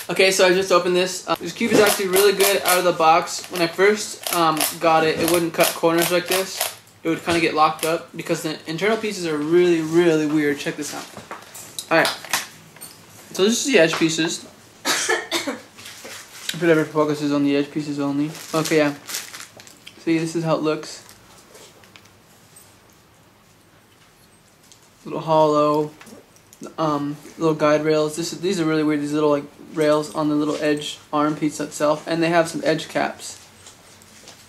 Okay, so I just opened this. This cube is actually really good out of the box. When I first got it, it wouldn't cut corners like this. It would kind of get locked up because the internal pieces are really, really weird. Check this out. Alright, so this is the edge pieces. If it ever focuses on the edge pieces only. Okay, yeah. See, this is how it looks. Little hollow. Little guide rails. These are really weird. These little like rails on the little edge arm piece itself, and they have some edge caps.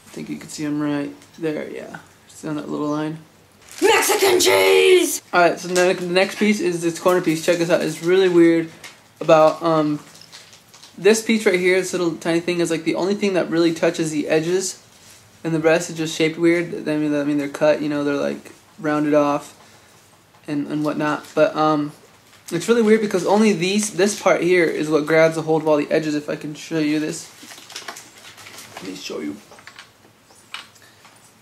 I think you can see them right there. Yeah, see on that little line. Mexican cheese. All right, so the next piece is this corner piece. Check this out. It's really weird about this piece right here. This little tiny thing is like the only thing that really touches the edges, and the rest is just shaped weird. I mean they're cut. You know, they're like rounded off and whatnot, but it's really weird because only this part here is what grabs a hold of all the edges. If I can show you this. Let me show you.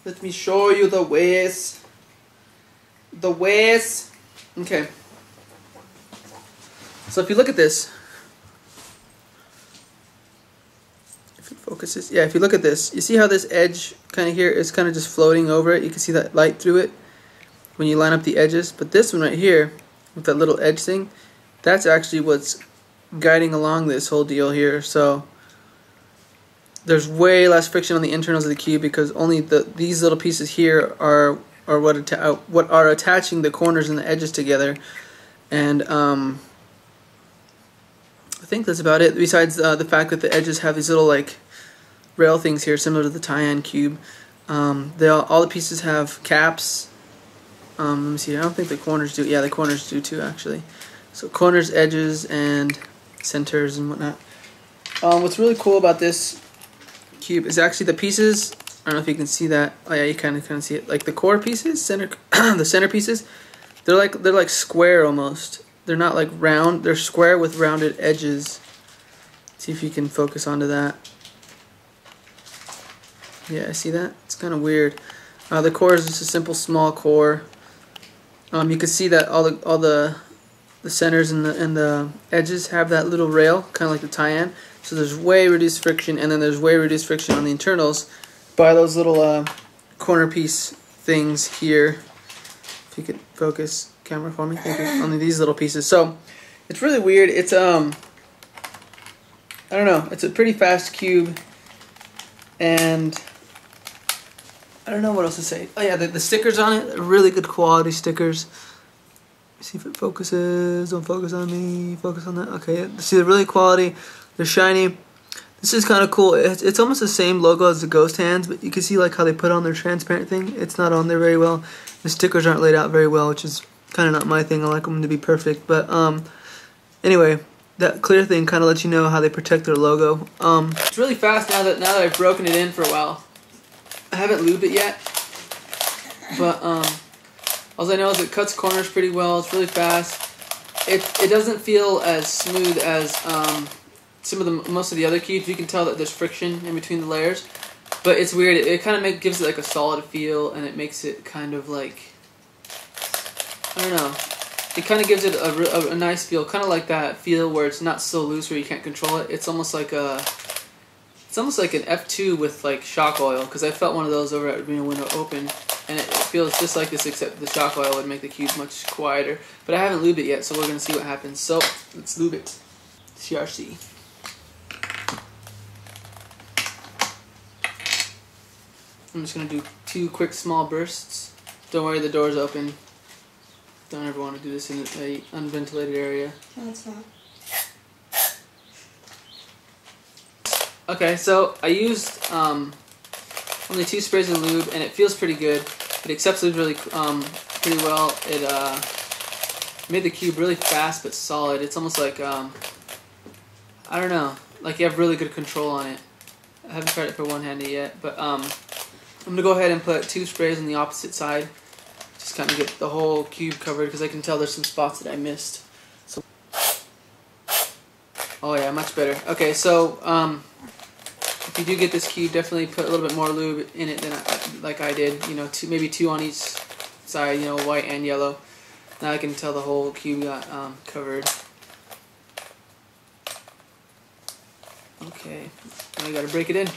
Let me show you the ways. The ways. Okay. So if you look at this. If it focuses. Yeah, if you look at this. You see how this edge kind of here is kind of just floating over it. You can see that light through it when you line up the edges. But this one right here, with that little edge thing, that's actually what's guiding along this whole deal here. So there's way less friction on the internals of the cube because only these little pieces here are what are attaching the corners and the edges together. And I think that's about it. Besides the fact that the edges have these little like rail things here, similar to the Taiwan cube. All the pieces have caps. Let me see. I don't think the corners do. Yeah, the corners do too, actually. So corners, edges, and centers and whatnot. What's really cool about this cube is actually the pieces. I don't know if you can see that. Oh yeah, you kind of see it. Like the core pieces, the center pieces. They're like square almost. They're not like round. They're square with rounded edges. See if you can focus onto that. Yeah, see that? It's kind of weird. The core is just a simple small core. You can see that all the centers and the edges have that little rail, kind of like the Taiwan. So there's way reduced friction, and then there's way reduced friction on the internals by those little corner piece things here. If you could focus camera for me, thank you. Only these little pieces. So it's really weird. It's I don't know. It's a pretty fast cube, and I don't know what else to say. Oh yeah, the stickers on it are really good quality stickers. See if it focuses. Don't focus on me. Focus on that. Okay, see, they're really quality. They're shiny. This is kind of cool. It's almost the same logo as the ghost hands, but you can see like how they put on their transparent thing. It's not on there very well. The stickers aren't laid out very well, which is kind of not my thing. I like them to be perfect. But anyway, that clear thing kind of lets you know how they protect their logo. It's really fast now that I've broken it in for a while. I haven't lubed it yet, but all I know is it cuts corners pretty well. It's really fast. It doesn't feel as smooth as most of the other cubes. You can tell that there's friction in between the layers, but it's weird. It kind of gives it like a solid feel, and it makes it kind of like, I don't know. It kind of gives it a nice feel, kind of like that feel where it's not so loose where you can't control it. It's almost like an F2 with like shock oil, because I felt one of those over at Window Open, and it feels just like this, except the shock oil would make the cube much quieter. But I haven't lubed it yet, so we're gonna see what happens. So let's lube it. CRC. I'm just gonna do 2 quick small bursts. Don't worry, the door's open. Don't ever want to do this in an unventilated area. No, it's not. Okay, so I used only 2 sprays of lube, and it feels pretty good. It accepts lube really pretty well. It made the cube really fast but solid. It's almost like I don't know, like you have really good control on it. I haven't tried it for one-handed yet, but I'm gonna go ahead and put 2 sprays on the opposite side. Just kind of get the whole cube covered, because I can tell there's some spots that I missed. So, oh yeah, much better. Okay, so if you do get this cube, definitely put a little bit more lube in it than like I did. You know, maybe 2 on each side. You know, white and yellow. Now I can tell the whole cube got covered. Okay, now you gotta break it in.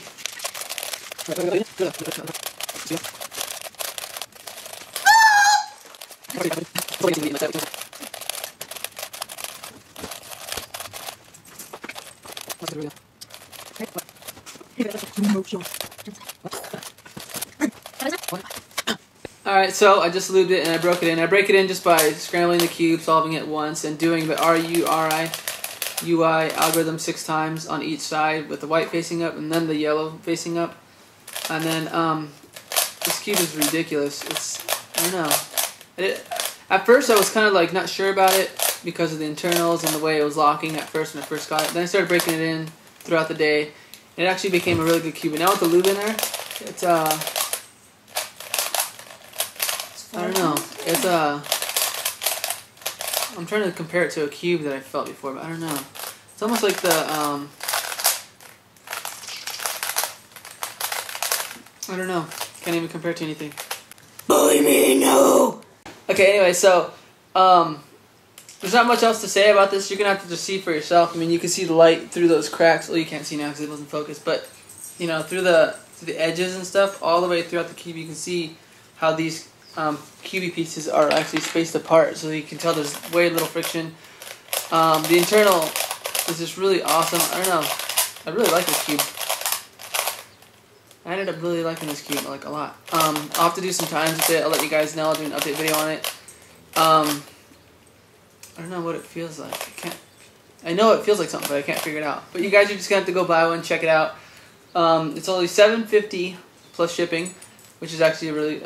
Alright, so I just lubed it and I broke it in. I break it in just by scrambling the cube, solving it once, and doing the RURI algorithm 6 times on each side with the white facing up and then the yellow facing up. And then this cube is ridiculous. I don't know. At first I was kind of like not sure about it because of the internals and the way it was locking at first when I first got it. Then I started breaking it in throughout the day. It actually became a really good cube. And now with the lube in there, it's I don't know. It's I'm trying to compare it to a cube that I felt before, but I don't know. It's almost like the I don't know. Can't even compare it to anything. Bully me, no! Okay, anyway, so there's not much else to say about this. You're gonna have to just see for yourself. I mean, you can see the light through those cracks. Well, you can't see now because it wasn't focused, but you know, through the edges and stuff, all the way throughout the cube, you can see how these cubey pieces are actually spaced apart, so you can tell there's way little friction. The internal is just really awesome. I don't know. I really like this cube. I ended up really liking this cube like a lot. I'll have to do some times with it. I'll let you guys know. I'll do an update video on it. I don't know what it feels like. I know it feels like something, but I can't figure it out. But you guys are just gonna have to go buy one, check it out. It's only $7.50 plus shipping, which is actually a really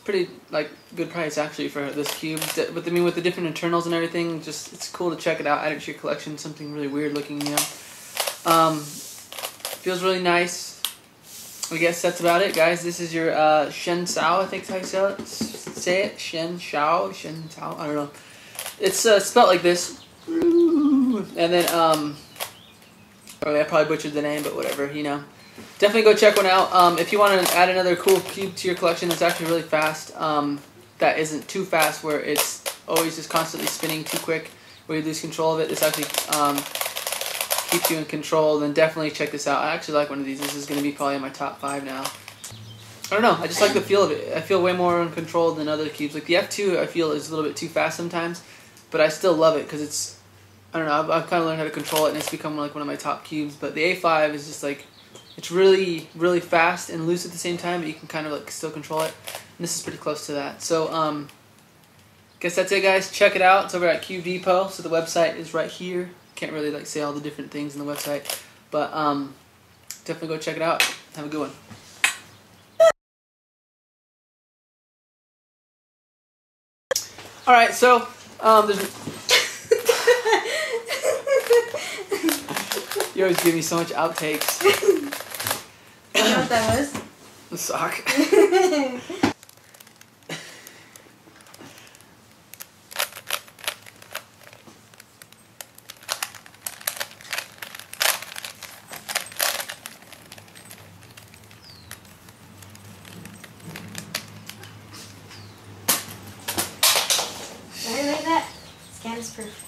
pretty like good price actually for this cube. But I mean, with the different internals and everything, just it's cool to check it out. Add it to your collection. Something really weird looking, you know. Feels really nice. I guess that's about it, guys. This is your Shen Shou, I think is how you say it. Shen Shou, Shen Shou. I don't know. It's spelled like this. And then I probably butchered the name, but whatever, you know. Definitely go check one out. If you want to add another cool cube to your collection that's actually really fast, that isn't too fast where it's always just constantly spinning too quick, where you lose control of it. This actually keeps you in control, then definitely check this out. I actually like one of these. This is going to be probably in my top 5 now. I don't know. I just like the feel of it. I feel way more in control than other cubes. Like the F2 I feel is a little bit too fast sometimes, but I still love it because it's, I don't know, I've kind of learned how to control it and it's become like one of my top cubes. But the A5 is just like, it's really, really fast and loose at the same time, but you can kind of like still control it. And this is pretty close to that. So, guess that's it, guys. Check it out. It's over at Cube Depot. So the website is right here. Can't really like say all the different things on the website, but definitely go check it out. Have a good one. All right, so there's. You always give me so much outtakes. You know what that was? The sock. Right like that? Scan is proof.